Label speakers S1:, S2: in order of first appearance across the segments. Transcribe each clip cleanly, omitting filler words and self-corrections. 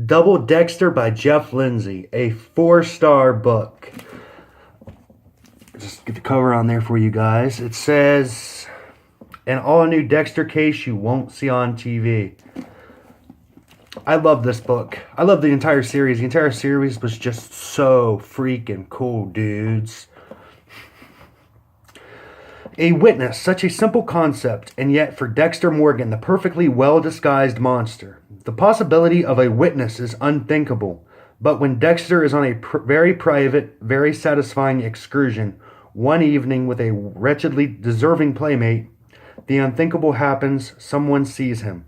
S1: Double Dexter by Jeff Lindsay, a 4-star book. Just get the cover on there for you guys. It says, an all-new Dexter case you won't see on TV. I love this book. I love the entire series. The entire series was just so freaking cool, dudes. A witness, such a simple concept, and yet for Dexter Morgan, the perfectly well-disguised monster. The possibility of a witness is unthinkable, but when Dexter is on a very private, very satisfying excursion, one evening with a wretchedly deserving playmate, the unthinkable happens, someone sees him.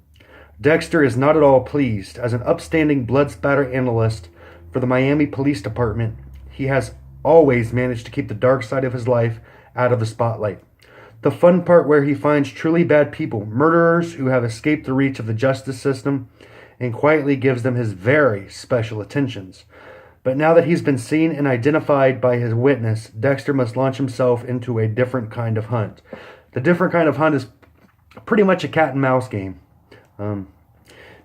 S1: Dexter is not at all pleased. As an upstanding blood spatter analyst for the Miami Police Department, he has always managed to keep the dark side of his life out of the spotlight. The fun part where he finds truly bad people, murderers who have escaped the reach of the justice system, and quietly gives them his very special attentions. But now that he's been seen and identified by his witness, Dexter must launch himself into a different kind of hunt. The different kind of hunt is pretty much a cat and mouse game.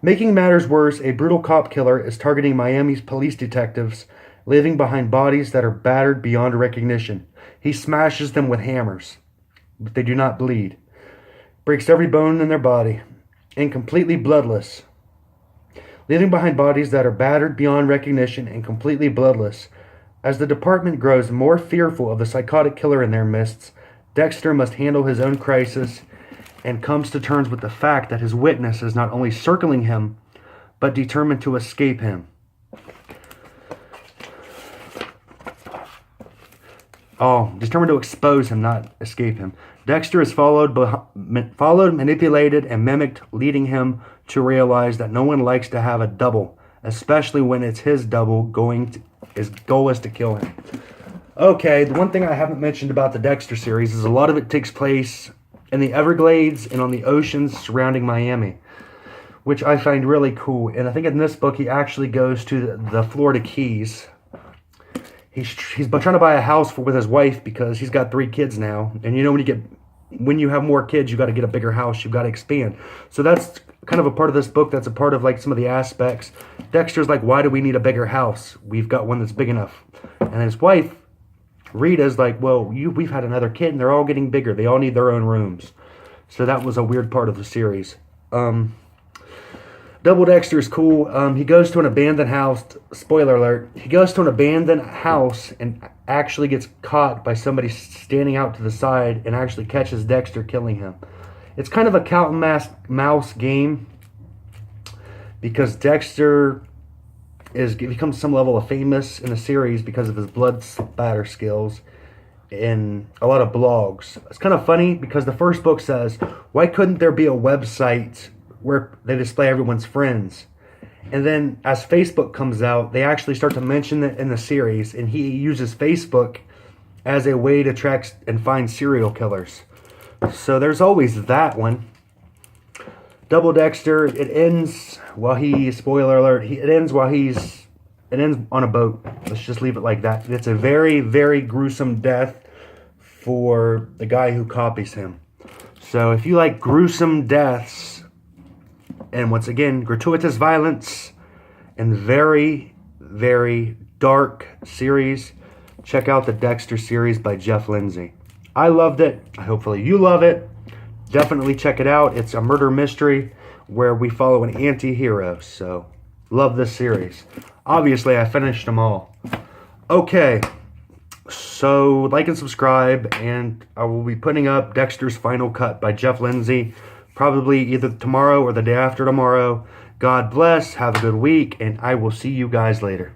S1: Making matters worse, a brutal cop killer is targeting Miami's police detectives, leaving behind bodies that are battered beyond recognition. He smashes them with hammers, but they do not bleed. Breaks every bone in their body, and completely bloodless. Leaving behind bodies that are battered beyond recognition and completely bloodless. As the department grows more fearful of the psychotic killer in their midst, Dexter must handle his own crisis and comes to terms with the fact that his witness is not only circling him, but determined to escape him. Determined to expose him, not escape him. Dexter is followed, manipulated, and mimicked, leading him to realize that no one likes to have a double, especially when it's his double. His goal is to kill him. Okay, the one thing I haven't mentioned about the Dexter series is a lot of it takes place in the Everglades and on the oceans surrounding Miami, which I find really cool. And I think in this book he actually goes to the Florida Keys. He's trying to buy a house with his wife because he's got 3 kids now. And you know, when you have more kids, you got to get a bigger house. You've got to expand. So that's kind of a part of this book. That's a part of like some of the aspects. Dexter's like, why do we need a bigger house? We've got one that's big enough. And his wife, Rita's like, well, we've had another kid and they're all getting bigger. They all need their own rooms. So that was a weird part of the series. Double Dexter is cool. He goes to an abandoned house. Spoiler alert. He goes to an abandoned house and actually gets caught by somebody standing out to the side and actually catches Dexter killing him. It's kind of a cat and mouse game because Dexter becomes some level of famous in the series because of his blood spatter skills and a lot of blogs. It's kind of funny because the first book says, why couldn't there be a website where they display everyone's friends? And then as Facebook comes out, they actually start to mention it in the series, and he uses Facebook as a way to track and find serial killers. So there's always that one. Double Dexter, it ends spoiler alert, it ends on a boat. Let's just leave it like that. It's a very, very gruesome death for the guy who copies him. So if you like gruesome deaths, and once again, gratuitous violence, and very, very dark series, check out the Dexter series by Jeff Lindsay. I loved it. Hopefully you love it. Definitely check it out. It's a murder mystery where we follow an anti-hero. So, love this series. Obviously, I finished them all. Okay, so like and subscribe, and I will be putting up Dexter's Final Cut by Jeff Lindsay probably either tomorrow or the day after tomorrow. God bless, have a good week, and I will see you guys later.